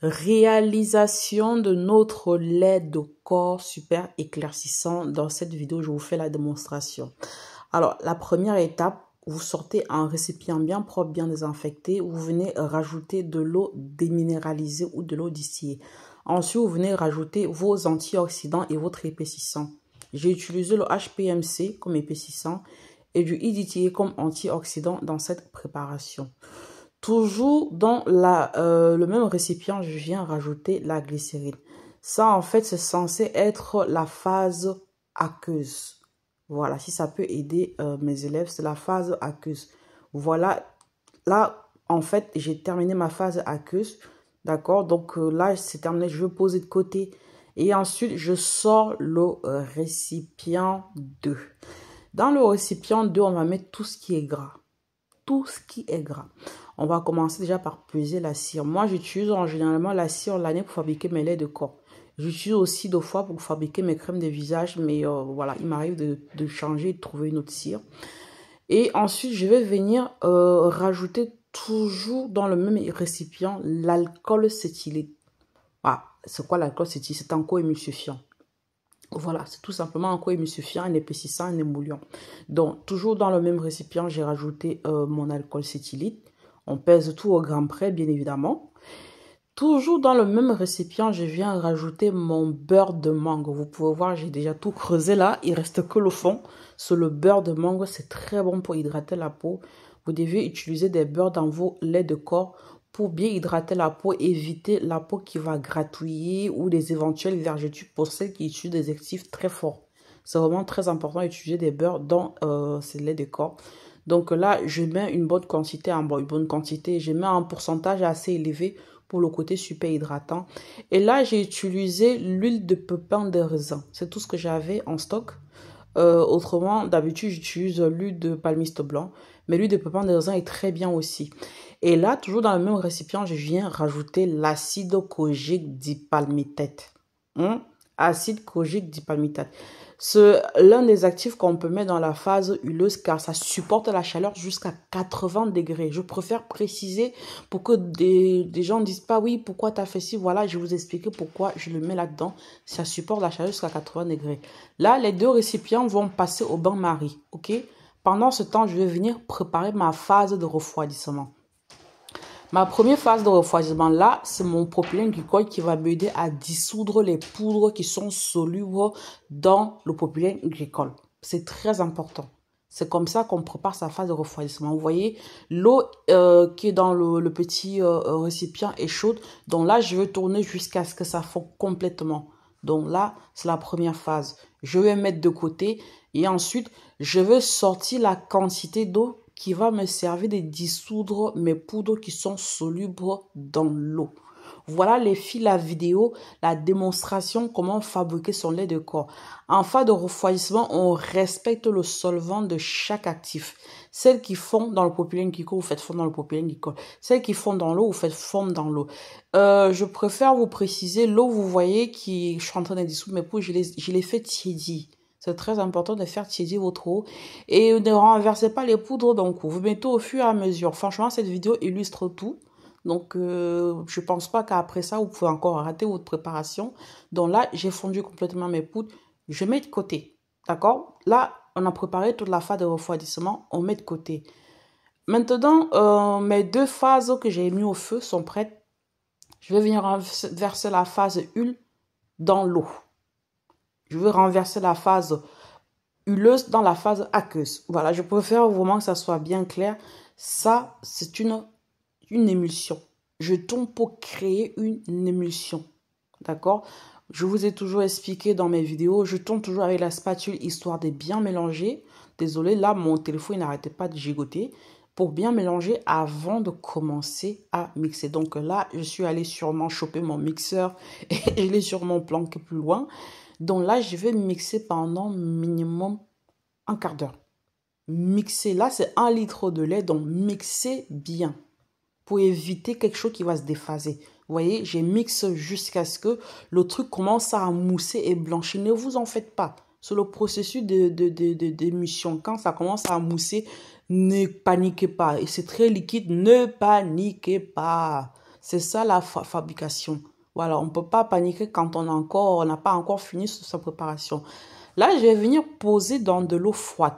réalisation de notre lait de corps super éclaircissant. Dans cette vidéo, je vous fais la démonstration. Alors, la première étape, vous sortez un récipient bien propre, bien désinfecté. Vous venez rajouter de l'eau déminéralisée ou de l'eau distillée. Ensuite, vous venez rajouter vos antioxydants et votre épaississant. J'ai utilisé le HPMC comme épaississant et du EDTA comme antioxydant dans cette préparation. Toujours dans le même récipient, je viens rajouter la glycérine. Ça, en fait, c'est censé être la phase aqueuse. Voilà, si ça peut aider mes élèves, c'est la phase aqueuse. Voilà, là, en fait, j'ai terminé ma phase aqueuse. D'accord, donc là, c'est terminé. Je vais poser de côté. Et ensuite, je sors le récipient 2. Dans le récipient 2, on va mettre tout ce qui est gras. Tout ce qui est gras. On va commencer déjà par peser la cire. Moi, j'utilise généralement la cire l'année pour fabriquer mes laits de corps. J'utilise aussi 2 fois pour fabriquer mes crèmes de visage. Mais voilà, il m'arrive de changer et de trouver une autre cire. Et ensuite, je vais venir rajouter toujours dans le même récipient l'alcool cétylé. Ah, c'est quoi l'alcool cétylé? C'est un co-émulsifiant. Voilà, c'est tout simplement un co-émulsifiant, un épaississant, un émollient. Donc, toujours dans le même récipient, j'ai rajouté mon alcool cétylite. On pèse tout au gramme près, bien évidemment. Toujours dans le même récipient, je viens rajouter mon beurre de mangue. Vous pouvez voir, j'ai déjà tout creusé là. Il reste que le fond. C'est le beurre de mangue. C'est très bon pour hydrater la peau. Vous devez utiliser des beurres dans vos laits de corps pour bien hydrater la peau, éviter la peau qui va gratouiller ou des éventuelles vergetures pour celles qui utilisent des actifs très forts. C'est vraiment très important d'utiliser des beurres dans ces laits de corps. Donc là, je mets une bonne quantité, je mets un pourcentage assez élevé pour le côté super hydratant. Et là, j'ai utilisé l'huile de pépin de raisin. C'est tout ce que j'avais en stock. Autrement, d'habitude, j'utilise l'huile de palmiste blanc. Mais l'huile de pépin de raisin est très bien aussi. Et là, toujours dans le même récipient, je viens rajouter l'acide kojique dipalmitate. Acide kojique dipalmitate. C'est l'un des actifs qu'on peut mettre dans la phase huileuse car ça supporte la chaleur jusqu'à 80 degrés. Je préfère préciser pour que des gens ne disent pas oui, pourquoi tu as fait ci. Voilà, je vais vous expliquer pourquoi je le mets là-dedans. Ça supporte la chaleur jusqu'à 80 degrés. Là, les 2 récipients vont passer au bain-marie. Ok? Pendant ce temps, je vais venir préparer ma phase de refroidissement. Ma première phase de refroidissement, là, c'est mon propylène glycol qui va m'aider à dissoudre les poudres qui sont solubles dans le propylène glycol. C'est très important. C'est comme ça qu'on prépare sa phase de refroidissement. Vous voyez, l'eau qui est dans le petit récipient est chaude. Donc là, je vais tourner jusqu'à ce que ça fonde complètement. Donc là, c'est la première phase. Je vais mettre de côté et ensuite, je vais sortir la quantité d'eau qui va me servir de dissoudre mes poudres qui sont solubles dans l'eau. Voilà les filles, la vidéo, la démonstration comment fabriquer son lait de corps. En phase de refroidissement, on respecte le solvant de chaque actif. Celles qui fondent dans le propylène glycol, vous faites fondre dans le propylène glycol. Celles qui fondent dans l'eau, vous faites fondre dans l'eau. Je préfère vous préciser, l'eau, vous voyez, je suis en train de dissoudre mes poudres, je les fais tiédir. C'est très important de faire tiédir votre eau et ne renversez pas les poudres d'un coup. Vous mettez au fur et à mesure. Franchement, cette vidéo illustre tout. Donc, je pense pas qu'après ça, vous pouvez encore rater votre préparation. Donc là, j'ai fondu complètement mes poudres. Je mets de côté. D'accord? Là, on a préparé toute la phase de refroidissement. On met de côté. Maintenant, mes 2 phases que j'ai mis au feu sont prêtes. Je vais venir verser la phase huile dans l'eau. Je vais renverser la phase huileuse dans la phase aqueuse. Voilà, je préfère vraiment que ça soit bien clair. Ça, c'est une émulsion. Je tourne pour créer une émulsion. D'accord? Je vous ai toujours expliqué dans mes vidéos, je tourne toujours avec la spatule histoire de bien mélanger. Désolé, là, mon téléphone n'arrêtait pas de gigoter. Pour bien mélanger avant de commencer à mixer. Donc là, je suis allée sûrement choper mon mixeur et je l'ai sûrement planqué plus loin. Donc là, je vais mixer pendant minimum un quart d'heure. Mixer, là, c'est 1 litre de lait, donc mixez bien pour éviter quelque chose qui va se déphaser. Vous voyez, je mixe jusqu'à ce que le truc commence à mousser et blanchir. Ne vous en faites pas. C'est le processus d'émulsion. Quand ça commence à mousser, ne paniquez pas. Et c'est très liquide, ne paniquez pas. C'est ça la fabrication. Voilà, on ne peut pas paniquer quand on n'a pas encore fini sa préparation. Là, je vais venir poser dans de l'eau froide.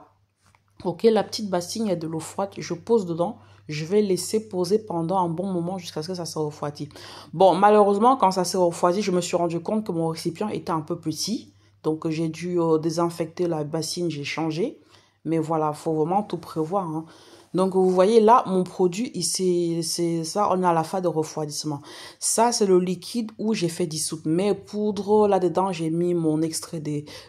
Ok, la petite bassine est de l'eau froide. Je pose dedans. Je vais laisser poser pendant un bon moment jusqu'à ce que ça se refroidisse. Bon, malheureusement, quand ça s'est refroidi, je me suis rendu compte que mon récipient était un peu petit. Donc, j'ai dû désinfecter la bassine, j'ai changé. Mais voilà, il faut vraiment tout prévoir, hein. Donc, vous voyez là, mon produit, c'est ça, on est à la phase de refroidissement. Ça, c'est le liquide où j'ai fait dissoudre mes poudres. Là-dedans, j'ai mis mon extrait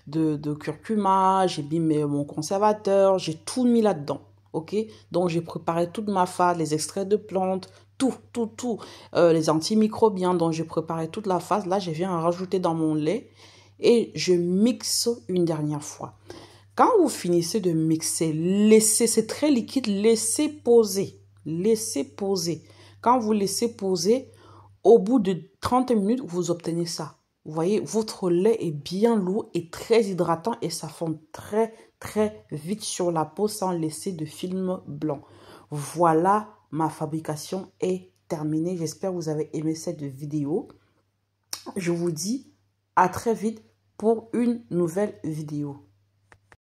de curcuma, j'ai mis mon conservateur, j'ai tout mis là-dedans. Ok, donc j'ai préparé toute ma phase, les extraits de plantes, tout, les antimicrobiens, donc j'ai préparé toute la phase. Là, je viens rajouter dans mon lait et je mixe une dernière fois. Quand vous finissez de mixer, laissez, c'est très liquide, laissez poser. Laissez poser. Quand vous laissez poser, au bout de 30 minutes, vous obtenez ça. Vous voyez, votre lait est bien lourd et très hydratant et ça fond très vite sur la peau sans laisser de film blanc. Voilà, ma fabrication est terminée. J'espère que vous avez aimé cette vidéo. Je vous dis à très vite pour une nouvelle vidéo.